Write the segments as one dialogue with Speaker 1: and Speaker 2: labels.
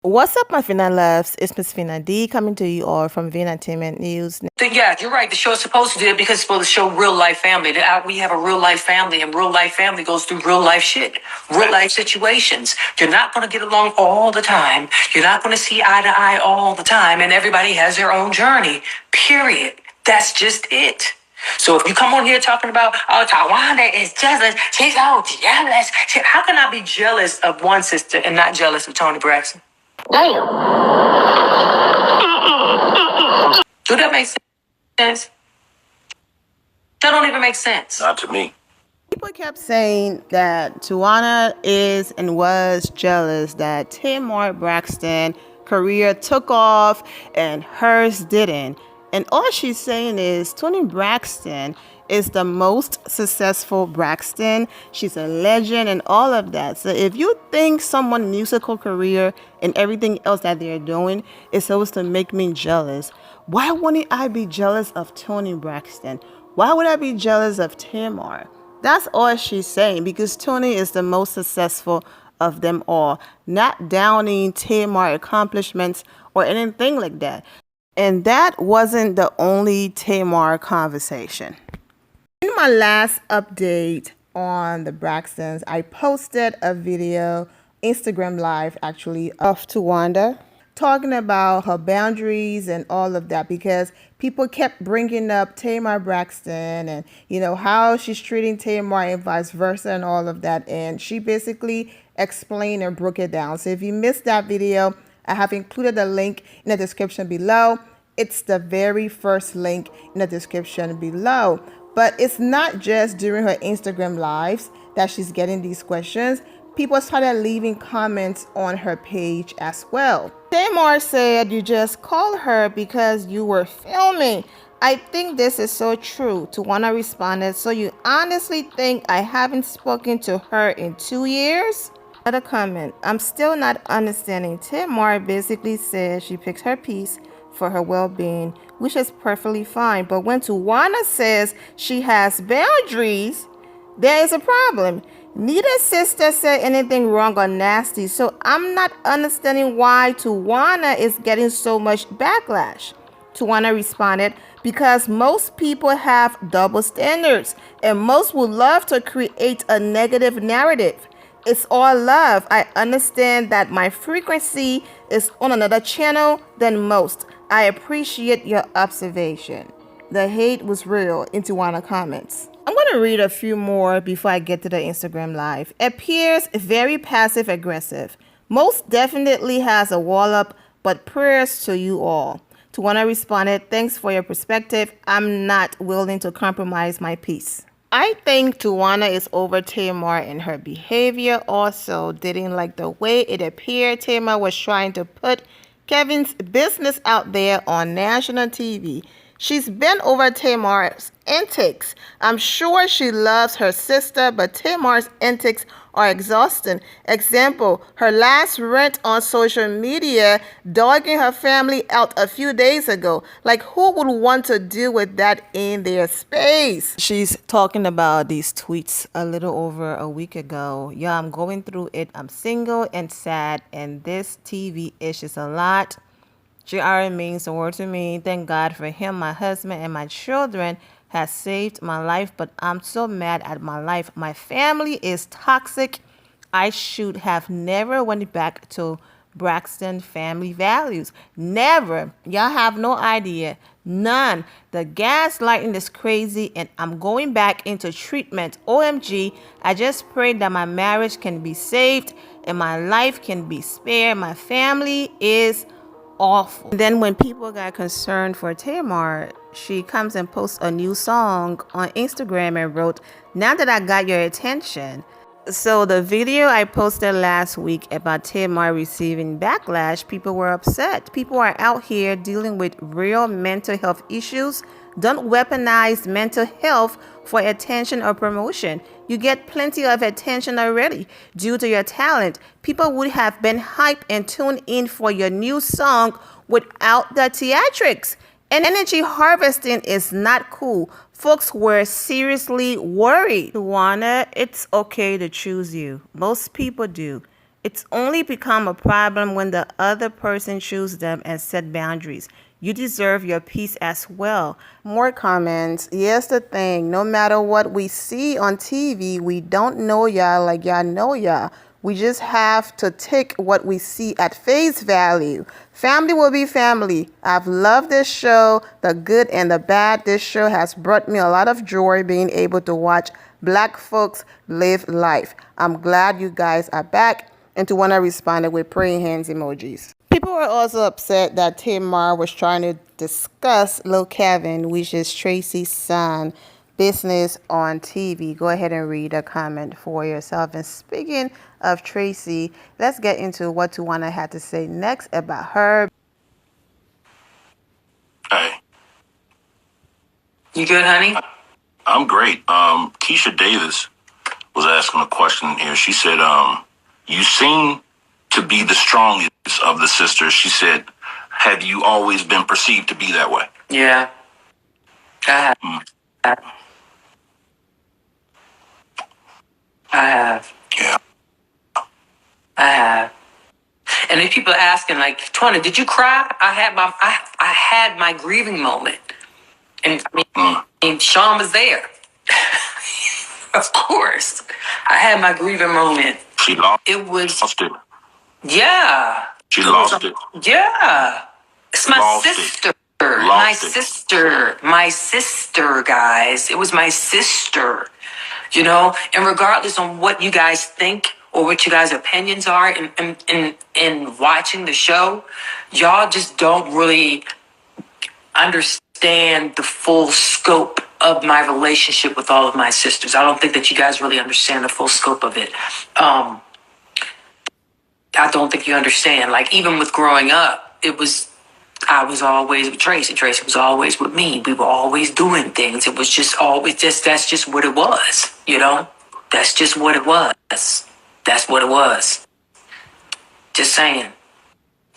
Speaker 1: What's up, my Fina loves? It's Miss Fina D coming to you all from V Entertainment News.
Speaker 2: Yeah, you're right. The show is supposed to do it because it's supposed to show real life family. We have a real life family, and real life family goes through real life shit, real life situations. You're not going to get along all the time. You're not going to see eye to eye all the time, and everybody has their own journey. Period. That's just it. So if you come on here talking about, oh, Towanda is jealous, she's so jealous. How can I be jealous of one sister and not jealous of Toni Braxton? Damn. Do that make sense? That don't even make sense.
Speaker 3: Not to me.
Speaker 1: People kept saying that Towanda is and was jealous that Tamar Braxton career took off and hers didn't. And all she's saying is Toni Braxton is the most successful Braxton. She's a legend and all of that. So if you think someone's musical career and everything else that they're doing is supposed to make me jealous, why wouldn't I be jealous of Toni Braxton? Why would I be jealous of Tamar? That's all she's saying, because Toni is the most successful of them all, not downing Tamar's accomplishments or anything like that. And that wasn't the only Tamar conversation. In my last update on the Braxtons, I posted a video, Instagram Live actually, of Towanda talking about her boundaries and all of that, because people kept bringing up Tamar Braxton and, how she's treating Tamar and vice versa and all of that. And she basically explained and broke it down. So if you missed that video, I have included the link in the description below. It's the very first link in the description below. But it's not just during her Instagram lives that she's getting these questions. People started leaving comments on her page as well. Tamar said, "You just called her because you were filming. I think this is so true." Towanda responded, "So you honestly think I haven't spoken to her in 2 years?" Another comment, "I'm still not understanding." Tamar basically says she picks her piece for her well-being, which is perfectly fine. But when Towanda says she has boundaries, there is a problem. Neither sister said anything wrong or nasty, so I'm not understanding why Towanda is getting so much backlash. Towanda responded, "Because most people have double standards, and most would love to create a negative narrative. It's all love. I understand that my frequency is on another channel than most. I appreciate your observation." The hate was real in Towanda comments. I'm going to read a few more before I get to the Instagram live. "Appears very passive aggressive. Most definitely has a wall up, but prayers to you all." Towanda responded, "Thanks for your perspective. I'm not willing to compromise my peace." I think Towanda is over Tamar in her behavior. Also, didn't like the way it appeared Tamar was trying to put Kevin's business out there on national TV. She's been over Tamar's antics. I'm sure she loves her sister, but Tamar's antics are exhausting. Example, her last rant on social media, dogging her family out a few days ago. Like, who would want to deal with that in their space? She's talking about these tweets a little over a week ago. "Yeah, I'm going through it. I'm single and sad, and this TV ish is a lot. JR means the world to me. Thank God for him. My husband and my children has saved my life, but I'm so mad at my life. My family is toxic. I should have never went back to Braxton family values. Never. Y'all have no idea. None. The gaslighting is crazy, and I'm going back into treatment. OMG. I just pray that my marriage can be saved and my life can be spared. My family is awful." Then when people got concerned for Tamar, she comes and posts a new song on Instagram and wrote, "Now that I got your attention." So the video I posted last week about Tamar receiving backlash, people were upset. People are out here dealing with real mental health issues. Don't weaponize mental health for attention or promotion. You get plenty of attention already due to your talent. People would have been hyped and tuned in for your new song without the theatrics. And energy harvesting is not cool. Folks were seriously worried. Towanda, it's okay to choose you. Most people do. It's only become a problem when the other person chooses them and set boundaries. You deserve your peace as well. More comments. Here's the thing. No matter what we see on TV, we don't know y'all like y'all know y'all. We just have to take what we see at face value. Family will be family. I've loved this show, the good and the bad. This show has brought me a lot of joy being able to watch Black folks live life. I'm glad you guys are back. And Towanda responded with praying hands emojis. People were also upset that Tamar was trying to discuss Lil Kevin, which is Tracy's son, business on TV. Go ahead and read a comment for yourself. And speaking of Tracy, let's get into what Towanda had to say next about her.
Speaker 2: Hey. You good, honey? I'm great. Keisha Davis was asking a question here. She said, you seem to be the strongest of the sisters. She said, have you always been perceived to be that way? Yeah. I have. I have. Yeah. I have. And if people are asking, like, Toni, did you cry? I had my grieving moment. And I mean, Sean was there. Of course. I had my grieving moment. She lost it. Lost it. Yeah. She lost it. Yeah. It's my sister. My sister. My sister, guys. It was my sister. You know, and regardless on what you guys think or what you guys' opinions are in watching the show, y'all just don't really understand the full scope of my relationship with all of my sisters. I don't think that you guys really understand the full scope of it. I don't think you understand. Like, even with growing up, I was always with Tracy. Tracy was always with me. We were always doing things. It was just that's just what it was, you know? That's just what it was. That's what it was. Just saying.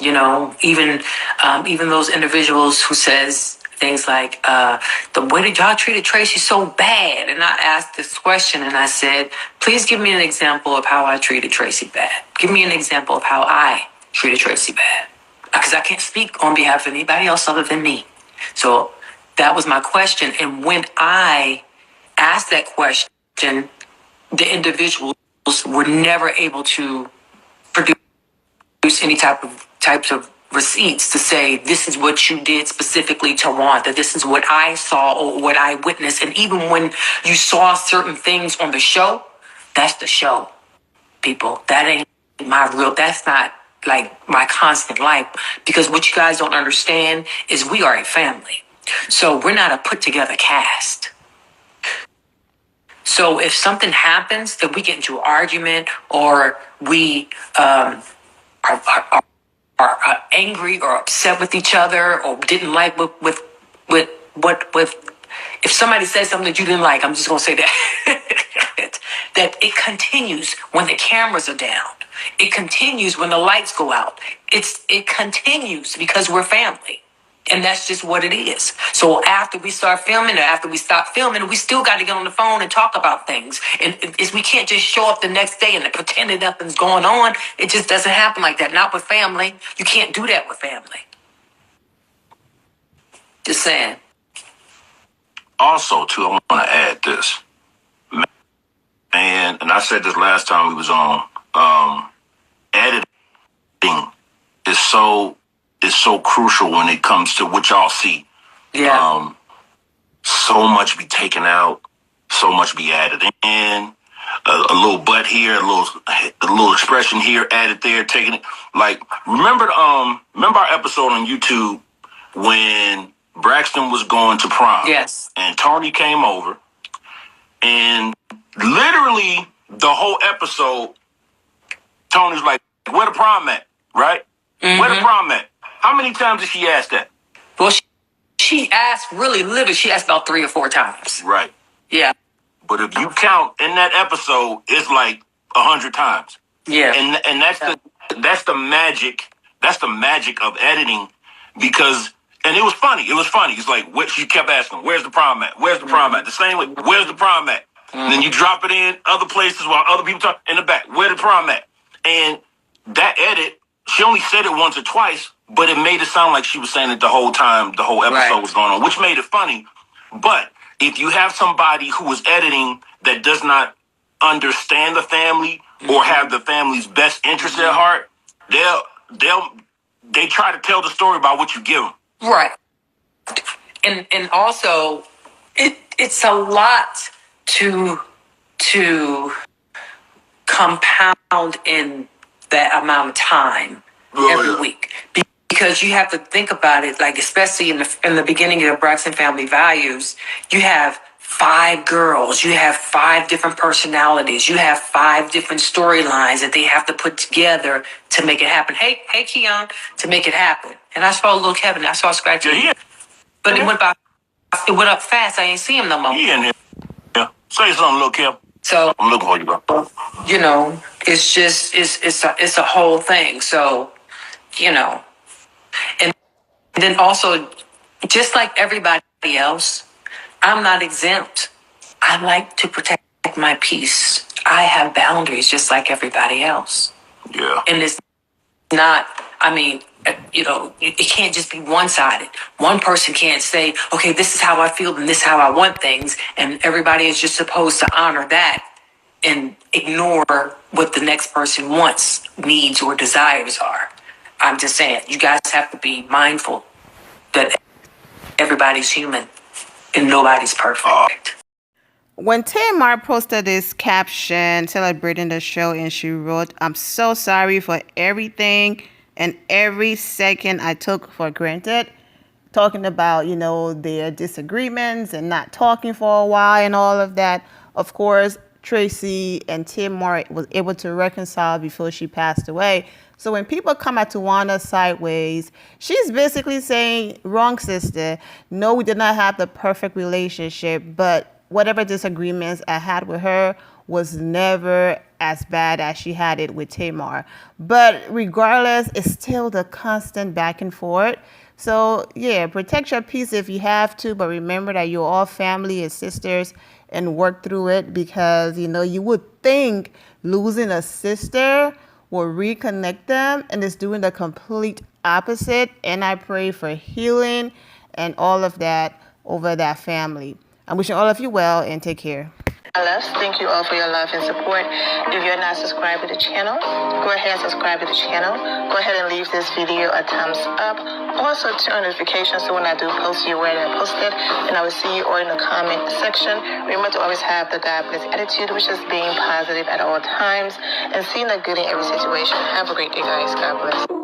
Speaker 2: You know, even those individuals who says things like, the way that y'all treated Tracy so bad. And I asked this question and I said, please give me an example of how I treated Tracy bad. Give me an example of how I treated Tracy bad. Because I can't speak on behalf of anybody else other than me. So that was my question. And when I asked that question, the individuals were never able to produce any types of receipts to say, this is what you did specifically to Wanda. This is what I saw or what I witnessed. And even when you saw certain things on the show, that's the show, people. That ain't that's not like my constant life. Because what you guys don't understand is we are a family. So we're not a put together cast. So if something happens that we get into an argument or we are angry or upset with each other or didn't like with if somebody says something that you didn't like, I'm just gonna say that that it continues when the cameras are down. It continues when the lights go out. It continues because we're family. And that's just what it is. So after we start filming or after we stop filming, we still got to get on the phone and talk about things. And we can't just show up the next day and pretend that nothing's going on. It just doesn't happen like that. Not with family. You can't do that with family. Just saying. Also, too, I want to add this. And I said this last time we was on. Editing is so crucial when it comes to what y'all see. Yeah. So much be taken out, so much be added in. A little butt here, a little expression here, added there, taken it. Like, remember our episode on YouTube when Braxton was going to prom? Yes. And Toni came over, and literally the whole episode, Tony's like, "Where the prom at?" Right? Mm-hmm. Where the prom at? How many times did she ask that? Well, she asked literally, she asked about 3 or 4 times. Right. Yeah. But if you count in that episode, it's like 100 times. Yeah. And that's the magic. That's the magic of editing, because and it was funny. It's like what she kept asking, "Where's the prom at? Where's the prom at?" The same way, "Where's the prom at?" And then you drop it in other places while other people talk in the back. "Where the prom at?" And that edit, she only said it once or twice, but it made it sound like she was saying it the whole time the whole episode was going on, which made it funny. But if you have somebody who is editing that does not understand the family or have the family's best interest at heart, they try to tell the story by what you give them. Right. And also it's a lot to compound in that amount of time every week. Because you have to think about it, like especially in the beginning of the Braxton Family Values, you have 5 girls, you have 5 different personalities, you have 5 different storylines that they have to put together to make it happen. Hey, Keon, to make it happen. And I saw little Kevin, I saw Scratchy. Yeah. But it went up fast. I ain't see him no more. He in here. Yeah. Say something, little Kev. So I'm looking for you, bro. You know, it's just it's a whole thing. So, you know, and then also, just like everybody else, I'm not exempt. I like to protect my peace. I have boundaries just like everybody else. Yeah. And it's not, I mean, you know, it can't just be one-sided. One person can't say, okay, this is how I feel and this is how I want things. And everybody is just supposed to honor that and ignore what the next person wants, needs, or desires are. I'm just saying, you guys have to be mindful that everybody's human and nobody's perfect.
Speaker 1: When Tamar posted this caption celebrating the show, and she wrote, "I'm so sorry for everything and every second I took for granted," talking about, you know, their disagreements and not talking for a while and all of that. Of course, Tracy and Tamar was able to reconcile before she passed away. So when people come at Towanda sideways, she's basically saying, wrong, sister. No, we did not have the perfect relationship, but whatever disagreements I had with her was never as bad as she had it with Tamar. But regardless, it's still the constant back and forth. So yeah, protect your peace if you have to, but remember that you're all family and sisters and work through it, because, you know, you would think losing a sister will reconnect them, and it's doing the complete opposite. And I pray for healing and all of that over that family. I'm wishing all of you well, and take care.
Speaker 3: Thank you all for your love and support. If you're not subscribed to the channel, go ahead and subscribe to the channel. Go ahead and leave this video a thumbs up. Also, turn on notifications so when I do post, you're aware that I posted. And I will see you all in the comment section. Remember to always have the God bless attitude, which is being positive at all times and seeing the good in every situation. Have a great day, guys. God bless.